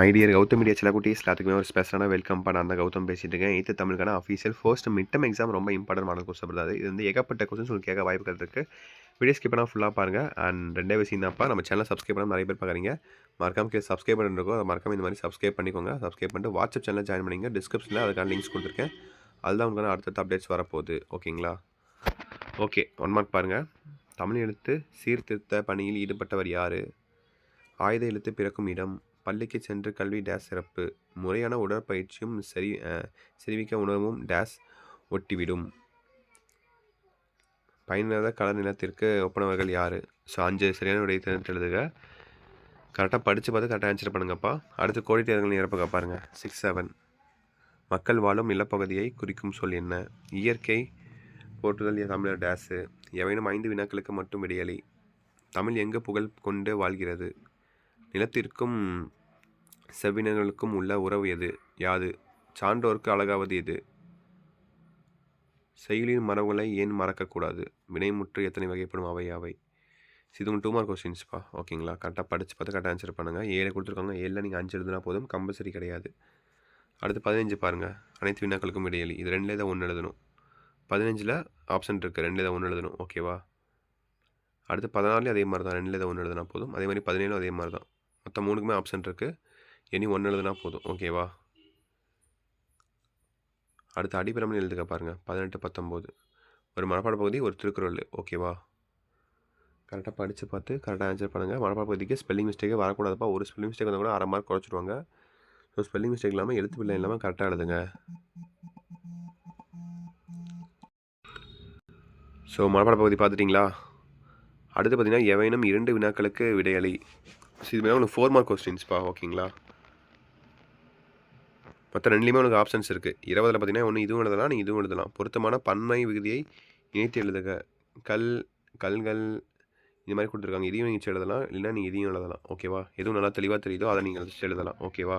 ஐடியர் Gautham media சில குட்டீஸ் எல்லாத்துக்குமே ஒரு ஸ்பெஷலான வெல்கம் பண்ண அந்த கௌதம் பேசிட்டு இருக்கேன். 8th தமிழுக்கான official first mid term exam ரொம்ப இம்பார்ட்டன்ட் மாடல் கோர்ஸ் அப்படிதான். இது வந்து ஏகப்பட்ட கொஸ்டின்ஸ் உங்களுக்கு கேட்க வாய்ப்புகள் இருக்குது. வீடியோ ஸ்கிப் பண்ணால் ஃபுல்லாக பாருங்கள். அண்ட் ரெண்டே விஷயம் தான்ப்பா, நம்ம சேனல் சப்ஸ்கிரைப் பண்ணால் நிறைய பேர் பார்க்குறீங்க. மறக்காம சப்ஸ்கிரைப் பண்ணிருக்கோம். அதை மறக்காம இந்த மாதிரி சப்ஸ்கிரைப் பண்ணிக்கோங்க. சப்ஸ்கிரைப் பண்ணிட்டு வாட்ஸ்அப் சேனலில் ஜாயின் பண்ணிங்க. டிஸ்கிரிப்ஷனில் அதுக்கான லிங்க்ஸ் கொடுத்துருக்கேன். அதுதான் உங்களுக்கான அடுத்தடுத்த அப்டேட்ஸ் வரப்போகுது. ஓகேங்களா? ஓகே, 1 மார்க் பாருங்கள். தமிழ் எழுத்து சீர்திருத்த பணியில் ஈடுபட்டவர் யார்? ஆயுத எழுத்து பிறக்கும் இடம். பள்ளிக்கு சென்று கல்வி டேஸ் சிறப்பு. முறையான உடற்பயிற்சியும் செறிவிக்க உணவும் டேஸ் ஒட்டிவிடும். பயனில்லாத கலர் நிலத்திற்கு ஒப்பனவர்கள் யார்? ஸோ 5 சரியான விடையை தேர்ந்து எழுதுக. கரெக்டாக படித்து பார்த்து கரெக்டாக ஆன்சர் பண்ணுங்கப்பா. அடுத்து கோடி தேர்தல்கள் நிரப்புக பாருங்கள். 6, 7. மக்கள் வாழும் நிலப்பகுதியை குறிக்கும் சொல் என்ன? இயற்கை போற்றுதல் தமிழர் டேஸு. எவையும் 5 வினாக்களுக்கு மட்டும் விடையளி. தமிழ் எங்கு புகழ் கொண்டு வாழ்கிறது? நிலத்திற்கும் செவ்வினர்களுக்கும் உள்ள உறவு எது? யாது? சான்றோருக்கு அழகாவது எது? செயலின் மரபுகளை ஏன் மறக்கக்கூடாது? வினைமுற்று எத்தனை வகைப்படும்? அவை யாவை? இது உங்கள் 2 மார்க் கொஸ்டின்ஸ்ப்பா. ஓகேங்களா? கரெக்டாக படித்து பார்த்து கரெக்டாக ஆன்சர் பண்ணுங்கள். 7 கொடுத்துருக்காங்க. 7ல் நீங்கள் 5 எழுதுனா போதும், கம்பல்சரி கிடையாது. அடுத்து 15 பாருங்கள். அனைத்து வினாக்களுக்கும் இடையளி. இது 2ல் தான் 1 எழுதணும். 15ல் ஆப்ஷன் இருக்குது, 2ல் தான் 1 எழுதணும். ஓகேவா? அடுத்து 16லேயும் அதே மாதிரி தான், 2ல் தான் 1 எழுதுனா போதும். அதே மாதிரி 17லும் அதே மாதிரி தான். மொத்தம் 3க்குமே ஆப்ஷன் இருக்குது. இனி 1 எழுதுனா போதும். ஓகேவா? அடுத்து அடிப்பிரமணி எழுதுக பாருங்கள். 18, 19. ஒரு மனப்பாட பகுதி, ஒரு திருக்குறள். ஓகேவா? கரெக்டாக படித்து பார்த்து கரெக்டாக ஆன்சர் பண்ணுங்கள். மனப்பாட பகுதிக்கு ஸ்பெல்லிங் மிஸ்டேக்கே வரக்கூடாதுப்பா. ஒரு ஸ்பெல்லிங் மிஸ்டேக் வந்தால் கூட 1/2 மார்க் குறைச்சிடுவாங்க. ஸோ ஸ்பெல்லிங் மிஸ்டேக் இல்லாமல் எழுத்து பிள்ளை இல்லாமல் கரெக்டாக எழுதுங்க. ஸோ மனப்பாட பகுதி பார்த்துட்டிங்களா? அடுத்து பார்த்தீங்கன்னா எவைனும் 2 வினாக்களுக்கு விடையளி. ஸோ இது மாதிரி உங்களுக்கு 4 மார்க் கொஸ்டின்ஸ்ப்பா. ஓகேங்களா? மற்ற 2லேயுமே உங்களுக்கு ஆப்ஷன்ஸ் இருக்குது. 20ல் பார்த்தீங்கன்னா ஒன்று இதுவும் எழுதலாம், நீங்கள் இதுவும் எழுதலாம். பொருத்தமான பன்மை விகுதியை இணைத்து எழுதுக. கல்கள் இந்த மாதிரி கொடுத்துருக்காங்க. இதையும் நீங்கள் எழுதலாம், இல்லைன்னா நீங்கள் இதையும் எழுதலாம். ஓகேவா? எதுவும் நல்லா தெளிவாக தெரியுதோ அதை நீங்கள் எழுதலாம். ஓகேவா?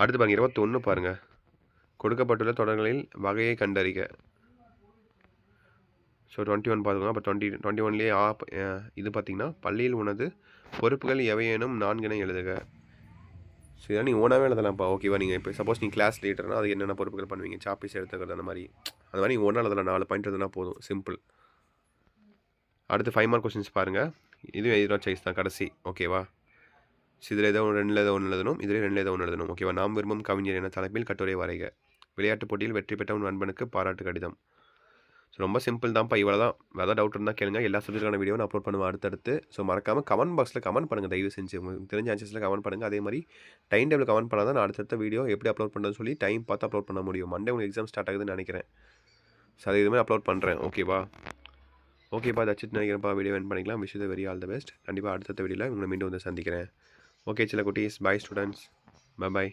அடுத்து பாருங்கள், 21 பாருங்கள். கொடுக்கப்பட்டுள்ள தொடர்களில் வகையை கண்டறிக. ஸோ 21 பார்த்துக்கோங்க. அப்போ 21லேயே இது பார்த்திங்கன்னா பள்ளியில் உனது பொறுப்புகள் எவையேனும் 4 எழுதுக. ஸோ இதெல்லாம் நீங்கள் ஓனாகவே எழுதலாம்ப்பா. ஓகேவா? நீங்கள் இப்போ சப்போஸ் நீங்கள் கிளாஸ் லீடர்னால் அதுக்கு என்னென்ன பொறுப்புகள் பண்ணுவீங்க? சாப்பீஸ் எடுத்துக்கிறது அந்த மாதிரி நீங்கள் ஒன்றா எழுதலாம். 4 பாயிண்ட் எழுதுனா போதும். சிம்பிள். அடுத்து 5 மார்க் கொஸ்டின்ஸ் பாருங்கள். இதுவும் எதிராக சாய்ஸ் தான் கடைசி. ஓகேவா? ஸோ இதில் ஏதோ 2ல் ஏதோ 1 எழுதணும், இதில் 2ல் ஏதோ 1 எழுதணும். ஓகேவா? நாம் விரும்பும் கவிஞர் என தலைப்பில் கட்டுரை வரைக. விளையாட்டுப் போட்டியில் வெற்றி பெற்ற உன் நண்பனுக்கு பாராட்டு கடிதம். ஸோ ரொம்ப சிம்பிள் தான்ப்பா. இவ்வளோ தான். வேறு டவுட் இருந்தால் கேளுங்க. எல்லா சப்ஜெக்டான வீடியோ நான் அப்லோட் பண்ணுவேன் அடுத்தடுத்து. ஸோ மறக்காமல் கமெண்ட் பாக்ஸில் கமெண்ட் பண்ணுங்கள். தயவு செஞ்சு உங்களுக்கு தெரிஞ்ச ஆன்சர்ஸில் கமெண்ட் பண்ணுங்கள். அதே மாதிரி டைம் டேபிள் கமெண்ட் பண்ணால் தான் நான் அடுத்தடுத்த வீடியோ எப்படி அப்லோட் பண்ணுறதுன்னு சொல்லி டைம் பார்த்து அப்லோட் பண்ண முடியும். மண்டே உங்களுக்கு எக்ஸாம் ஸ்டார்ட் ஆகுதுன்னு நினைக்கிறேன். ஸோ அது இதுமாதிரி அப்லோட் பண்ணுறேன். ஓகேவா? ஓகேப்பா, தச்சுட்டு நினைக்கிறேன்ப்பா. வீடியோ என் பண்ணிக்கலாம். Wish you the very all the best. கண்டிப்பாக அடுத்த வீடியோவில் உங்களை மீண்டும் வந்து சந்திக்கிறேன். ஓகே சில குட்டீஸ், பாய் ஸ்டூடெண்ட்ஸ், பை.